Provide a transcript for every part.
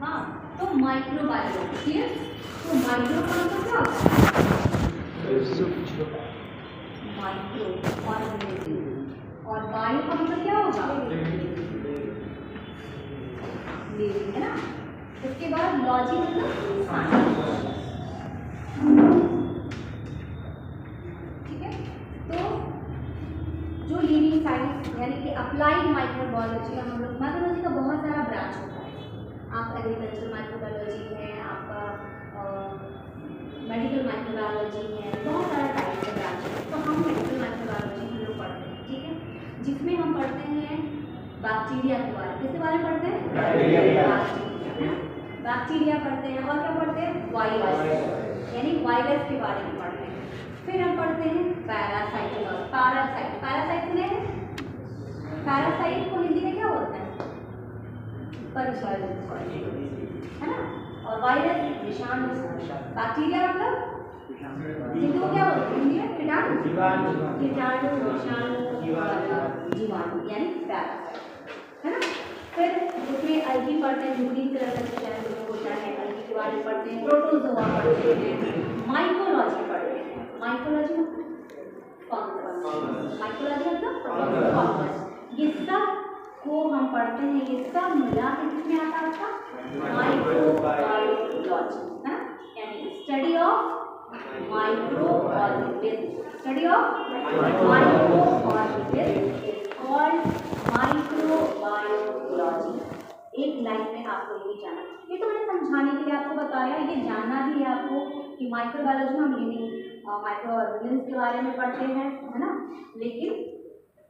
हाँ, तो microbiology, clear. तो माइक्रो का मतलब क्या होता है? माइक्रो ऑर्गेनिज्म, और बायो का मतलब क्या होगा? लिविंग, है ना। उसके बाद लॉजी मतलब साइंस, ठीक है। तो जो लिविंग साइंस यानी कि अप्लाइड माइक्रोबायोलॉजी, हम लोग माइक्रोबायोलॉजी का बहुत सारा ब्रांच होता है। आप एग्रीकल्चर माइक्रोबायोलॉजी है, आपका मेडिकल माइक्रोबायोलॉजी है, बहुत सारा टाइप के ब्रांच है। तो हम मेडिकल माइक्रोबायोलॉजी हम लोग पढ़ते हैं, ठीक है, जिसमें हम पढ़ते हैं बैक्टीरिया के बारे में। किसके बारे में पढ़ते हैं? बैक्टीरिया पढ़ते हैं, और क्या पढ़ते हैं? वायरस, यानी वायरस के बारे में पढ़ते हैं। फिर हम पढ़ते हैं पैरासाइट। पैरासाइट, पैरासाइट सुने हैं? पैरासाइट को हिंदी में क्या बोलते हैं? परजीवी, है ना। और वायरस विषाणु। बैक्टीरिया मतलब हिंदी को क्या बोलते हैं? हिंदी में कीटाणु, कीटाणु, विषाणु, जीवाणु, यानी पैरासाइट, है ना। फिर उसमें अल्गी पढ़ते हैं, ग्रीन कलर का जो होता है, अल्गी के बारे में पढ़ते हैं। प्रोटोजोआ पढ़ते हैं। माइकोलॉजी पढ़ते हैं। माइकोलॉजी मतलब फंगस, माइकोलॉजी मतलब फंगस। ये सब को हम पढ़ते हैं, ये सब मिला के किसमें आता है? माइक्रोबायोलॉजी, है ना, यानी study of microorganism. Study of microorganism is called microbiology. एक लाइन में आपको ये जाना, ये तो मैंने समझाने के लिए आपको बताया, ये जानना भी है आपको कि माइक्रोबायोलॉजी में हम लिविंग माइक्रोऑर्गेनिज्म के बारे में पढ़ते हैं, है ना। लेकिन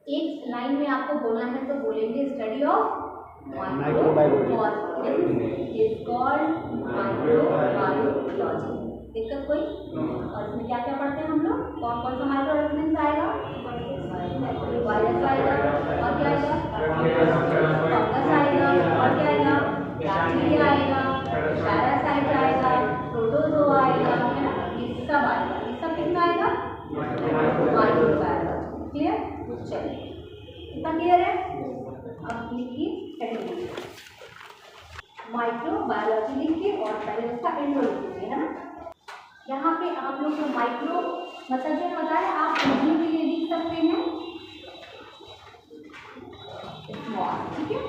एक लाइन में आपको बोलना है तो बोलेंगे study of microorganism is called microbiology. दिक्कत कोई? और इसमें क्या क्या पढ़ते हैं हम लोग? कौन कौन सा माइक्रोऑर्गेनिज्म आएगा? वायरस आएगा, और क्या आएगा? फंगस आएगा, और क्या आएगा? बैक्टीरिया आएगा, पैरासाइट आएगा, प्रोटोजोआ आएगा, है ना। ये सब आएगा, ये सब कितना आएगा? माइक्रोबायोलॉजी। क्लियर? चलिए, इतना क्लियर है। अब लिखिए हेडिंग, माइक्रोबायोलॉजी लिखिए और पहले उसका इंट्रो लिखिए, है ना। यहाँ पे आप लोग को माइक्रो मतलब जो पता है, आप हिंदी के लिए लिख सकते हैं स्मॉल, ठीक है।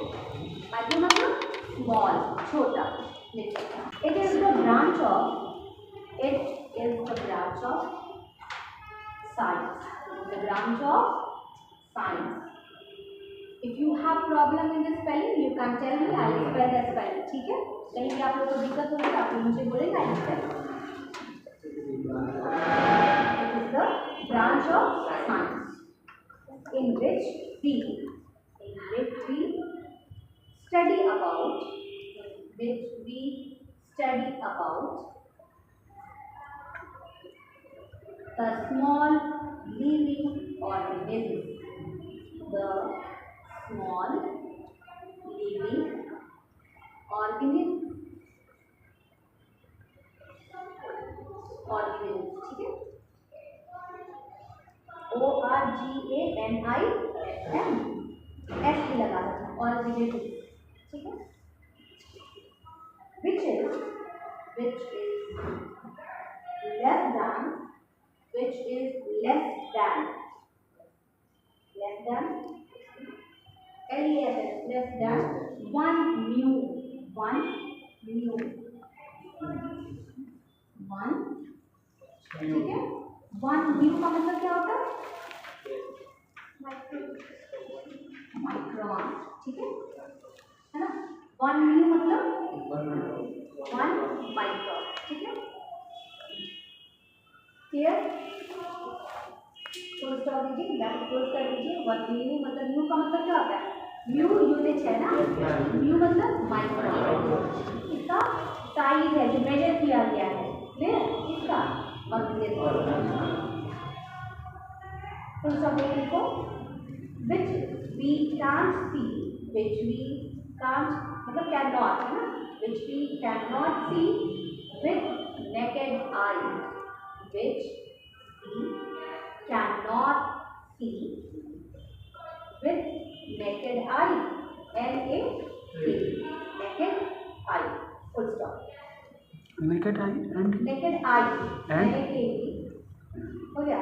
माइक्रो मतलब स्मॉल, छोटा लिख सकते हैं। It is the branch of science, the branch of science. If you have problem in the spelling, you can tell me, I will spell the spelling, ठीक है। कहीं भी आप लोग को दिक्कत होगी आप लोग मुझे बोलेंगे, I will spell. It is the branch of science in which we study about the small living organisms, the small living organisms, ठीक है। ORGANISM, S भी लगा सकते हैं, organisms, ठीक है। which is less than LESS, less than 1 mu, 1 mu, 1, ठीक है। 1 mu का मतलब क्या होता है? माइक्रोन, ठीक है ना। 1 mu मतलब 1 माइक्रोन, ठीक है। क्लियर? क्लोज कर दीजिए, बैक क्लोज कर दीजिए। 1 mu मतलब, म्यू का मतलब क्या होता है? म्यू यूनिट है ना, म्यू मतलब माइक्रोन। इसका साइज है जो मेजर किया गया है, क्लियर? इसका और फुल स्टॉप लिखो, which we can't see, मतलब कैन नॉट, है ना, which we cannot see with naked eye, which we cannot see with naked eye, NAKED, naked eye, naked eye and naked eye, हो गया,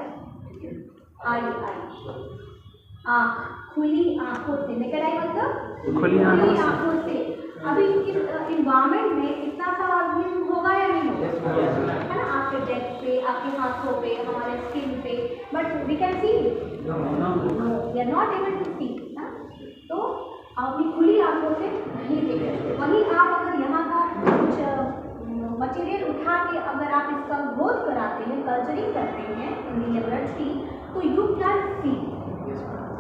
आई आँख, खुली आँखों से, नेकेड आई मतलब खुली आँखों से। अभी इस इन्वायरमेंट में इतना सा ऑर्गेनिज्म होगा या नहीं होगा, है ना, आपके डेस्क पे, आपके हाथों पे, हमारे स्किन पे, but we can see, we are not able to see. तो आप अपनी खुली आँखों से नहीं देख सकते। वहीं आप अगर यहाँ का कुछ मटेरियल उठा के अगर आप इसका ग्रोथ कराते हैं, कल्चरिंग करते हैं इन दी लेबोरेटरी, तो यू कैन सी,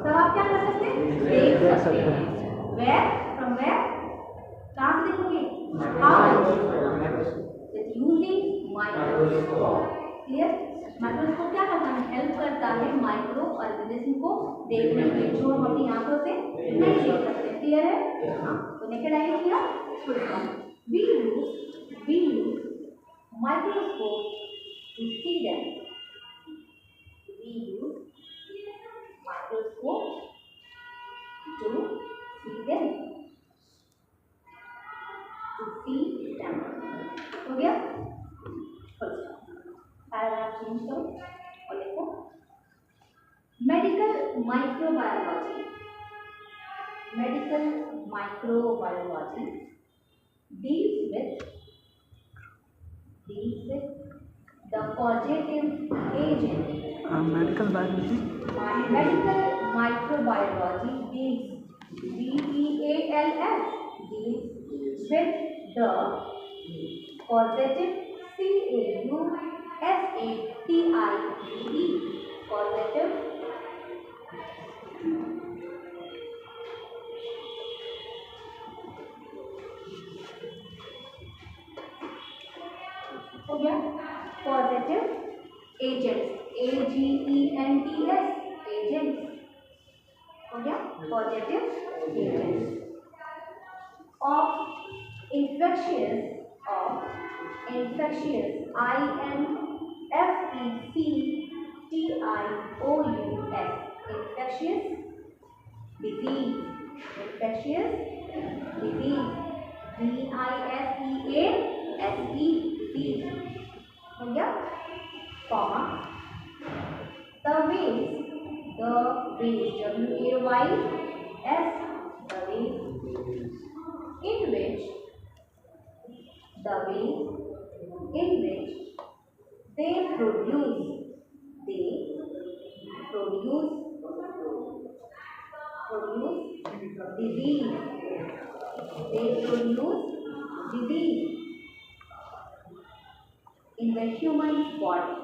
तब आप क्या कर सकते हैं, देख सकते हैं। वेयर फ्रॉम वेयर, कहाँ से देखोगे, यूजिंग माइक्रोस्कोप। क्लियर, माइक्रोस्कोप क्या करता है, हेल्प करता है माइक्रो ऑर्गेनिज्म को देखने के लिए, जो हम अपनी आंखों से नहीं देख सकते। क्लियर है, तो नेकेड आई किया, we use microscope to see them, we use microscope to see them, हो गया। पैराग्राफ चेंज करो और लिखो, medical microbiology, medical microbiology deals with the causative agent, medical biology, medical microbiology deals, DEALS, deals with the causative, CAUSATIVE, causative हो गया, positive agents, AGENTS, agents हो गया, positive agents of infectious, infectious disease, infectious disease, disease हो गया, comma, the ways, WAYS, the ways in which they produce disease, in the human body,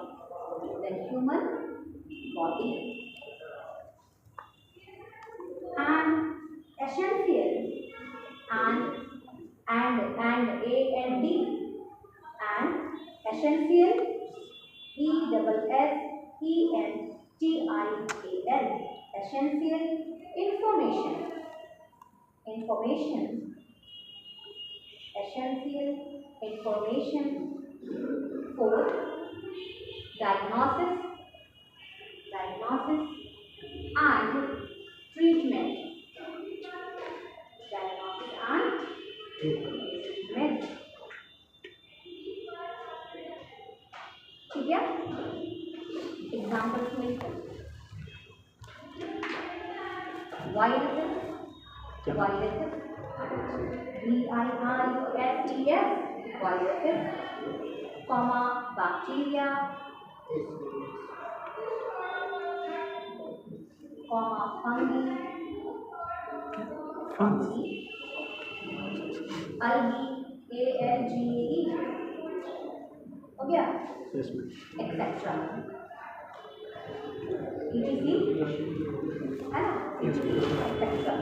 and essential and essential, ESSENTIAL, essential information, essential information for diagnosis and treatment, ठीक है। Examples में viruses, viruses, comma, bacteria, comma, fungi, algae, ALGE, हो गया, etcetera, ETC, है ना, etcetera.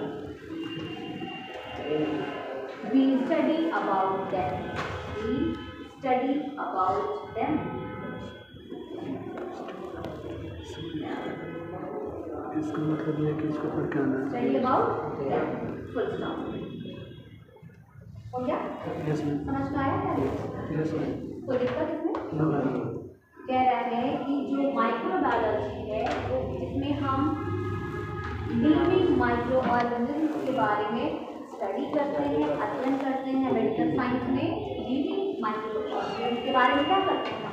We study about them. इसका मतलब ये है कि इसको पढ़ के आना है। Study about them. Full stop. हो गया? Yes ma'am. समझ में आया क्या? Yes ma'am. कोई दिक्कत इसमें? No ma'am. कह रहा है कि जो माइक्रोबायोलॉजी है वो इसमें हम लिविंग माइक्रो ऑर्गेनिज्म के बारे में स्टडी करते हैं, अध्ययन करते हैं। मेडिकल साइंस में लिविंग बारे में क्या करते हैं,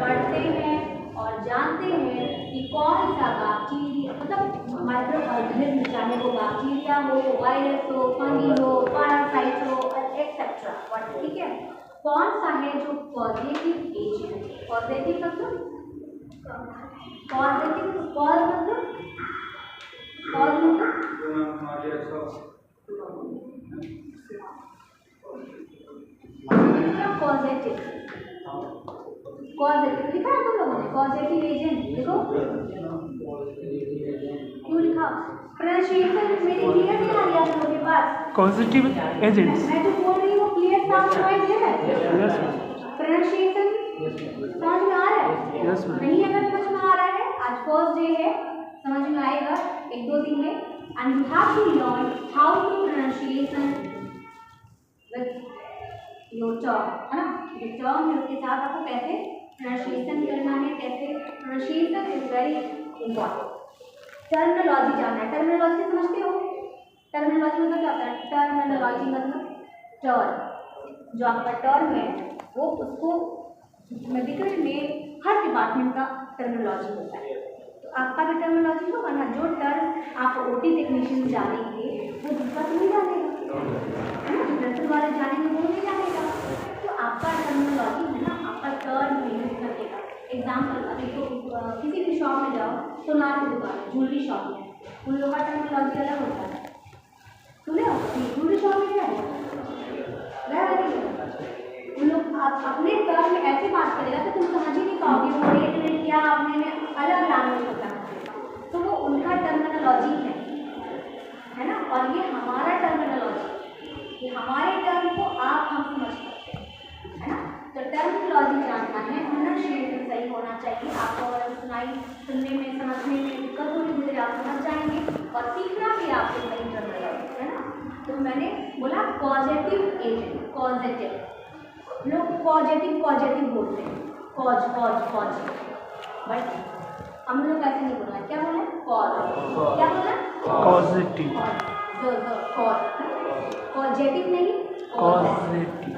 पढ़ते हैं और जानते हैं कि कौन सा बैक्टीरिया, मतलब माइक्रो ऑर्गेनिज्म, चाहे वो बैक्टीरिया हो, वायरस हो, फंगी हो, पैरासाइट हो, एक्सेट्रा, ठीक है, कौन सा है जो पॉजिटिव एजेंट। पॉजिटिव मतलब पॉजिटिव लिखा है तुम लोगों ने, पॉजिटिव एजेंट देखो क्यों लिखा, प्रोनाउंसिएशन मेरी क्लियर नहीं आ रही आप लोगों के पास, पॉजिटिव एजेंट्स। मैं जो बोल रही हूँ क्लियर साउंड सुनाई दे रहा है, यस प्रोनाउंसिएशन समझ में आ रहा है, यस मैम। नहीं अगर समझ में आ रहा है, आज फर्स्ट डे है, समझ में आएगा 1-2 दिन में, and you have to learn how to pronunciation with your term, है ना, जो टर्म है उसके साथ आपको कैसे प्रोनाउंसिएशन करना है, कैसे pronunciation is very important. Terminology जानना है, टर्मिनोलॉजी समझते हो, टर्मिनोलॉजी मतलब क्या होता है, टर्मिनोलॉजी मतलब टर्म, जो आपका टर्म है वो उसको मेडिकल में हर डिपार्टमेंट का टर्मिनोलॉजी होता है, तो आपका भी टर्मिनोलॉजी होगा ना, जो टर्म आप ओटी टेक्नीशियन जानेंगे वो दूसरा तो नहीं जानेगा, है ना, डेंटल वाले जानेंगे वो नहीं जानेगा, तो आपका टर्मिनोलॉजी है ना, आपका टर्म यूज करेगा। एग्जाम्पल, अभी तो किसी भी शॉप में जाओ, सोनार की दुकान है, ज्वेलरी शॉप में, उन लोगों का टर्मिनोलॉजी अलग होता है, सुने हो ज्वेलरी शॉप में क्या है, उन लोग आप अपने टर्म में ऐसे बात करेगा तो तुम समझ ही नहीं पाओगे, वो रेट क्या अपने में अलग लैंग्वेज होता है, तो वो उनका टर्मिनोलॉजी है ना, और ये हमारा टर्मिनोलॉजी, ये हमारे टर्म को आप हम समझ सकते हैं, है ना, तो टर्मिनोलॉजी जानना है, प्रोनाउंसिएशन सही होना चाहिए, आपको अगर सुनने में समझने में दिक्कत होगी धीरे आप समझ जाएंगे, और सीखना भी आपको सही टर्मिनोलॉजी, है ना। तो मैंने बोला पॉजिटिव एजेंट, पॉजिटिव लोग पॉजिटिव बोलते हैं, पॉज, बट हम लोग ऐसे नहीं बोलना है, क्या बोला, क्या बोला, पॉजिटिव, पॉजिटिव नहीं, पॉजिटिव।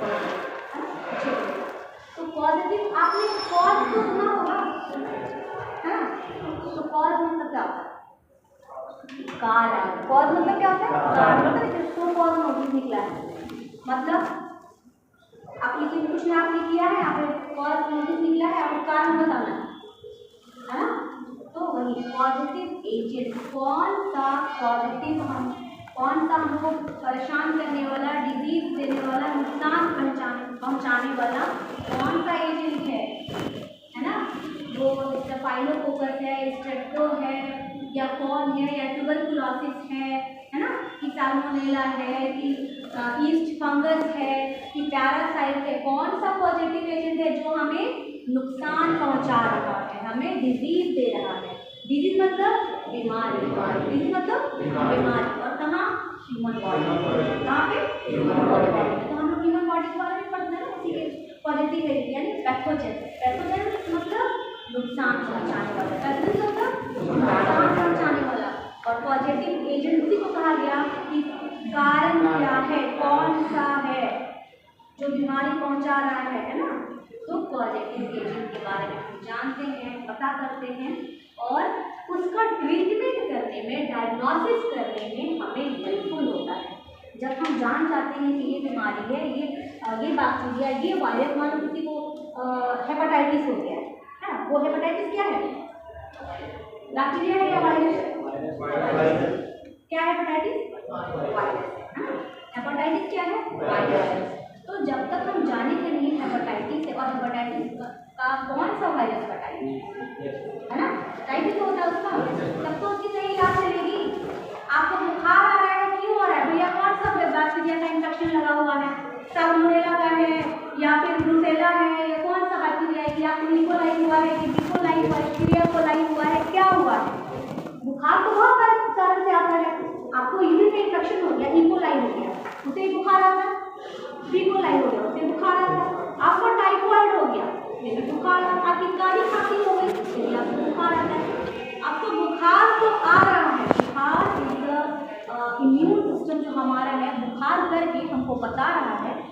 तो पॉजिटिव आपने पॉज तो सुना होगा, है ना, तो पॉज मतलब क्या होता है, कारण, पॉज मतलब क्या होता है, कारण, मतलब इसको पॉज नोटिस निकला है, मतलब आप किसी कुछ ने आपने किया है, आपने पॉज नोटिस निकला है, आपको कारण बताना है ना, तो वही पॉजिटिव एजेंट, कौन सा हमको परेशान करने वाला, डिजीज देने वाला, नुकसान पहुंचाने वाला कौन सा एजेंट है ना, वो स्टेफाइलोकोकस है, स्ट्रेप्टो है, या कौन है, या ट्यूबरकुलोसिस है ना, कि साल्मोनेला है, कि ईस्ट फंगस है, कि पैरासाइट है, कौन सा पॉजिटिव एजेंट है जो हमें नुकसान पहुंचा रहा है, हमें डिजीज दे रहा है, डिजीज मतलब बीमारी, डिजीज मतलब बीमारी, और कहाँ, ह्यूमन बॉडी, कहाँ पे, ह्यूमन बॉडी, तो हम लोग ह्यूमन बॉडी के बारे में पढ़ते हैं ना, उसी के पॉजिटिव एजेंट यानी पैथोजन मतलब नुकसान पहुंचाने वाला, पैथोजन मतलब नुकसान पहुंचाने वाला, और पॉजिटिव एजेंट उसी को कहा गया कि कारण क्या है, कौन सा है जो बीमारी पहुंचा रहा है ना, तो पॉजिटिव एजेंट के बारे में हम जानते हैं, पता करते हैं, और उसका ट्रीटमेंट करने में, डायग्नोसिस करने में हमें हेल्पफुल होता है। जब हम जान जाते हैं कि ये बीमारी है, ये बैक्टीरिया, ये वायरस, मान लो किसी को हेपेटाइटिस हो गया है ना, वो हेपेटाइटिस क्या है, बैक्टीरिया है या वायरस है, क्या है हेपेटाइटिस, वायरस है ना, हेपेटाइटिस क्या है, वायरस है। तो जब तक हम जानेंगे नहीं हेपेटाइटिस है, और हेपेटाइटिस का कौन सा वायरस हेपेटाइटिस है ना, हेपेटाइटिस होता है उसका, तब तो उसकी सही इलाज चलेगी। आपको बुखार आ रहा है, क्यों आ रहा है भैया, कौन सा बैक्टीरिया का इन्फेक्शन लगा हुआ है, साल्मोनेला का है, या फिर ब्रुसेला है, या कौन सा बैक्टीरिया है, या फिर निकोलाई हुआ है, कि डिकोलाई हुआ है, क्रियाकोलाई हुआ है, क्या हुआ है, बुखार तो बहुत कारण से आता है, आपको यूरिन में इन्फेक्शन हो गया, इकोलाई हो गया, उसे बुखार आता है, डिकोलाई हो गया, उसे बुखार आता है, आपको टाइफाइड हो गया, लेकिन बुखार, आपकी काली खांसी हो गई, लेकिन आपको बुखार आता है। आपको बुखार तो आ रहा है, बुखार इम्यून सिस्टम जो हमारा है बुखार करके हमको बता रहा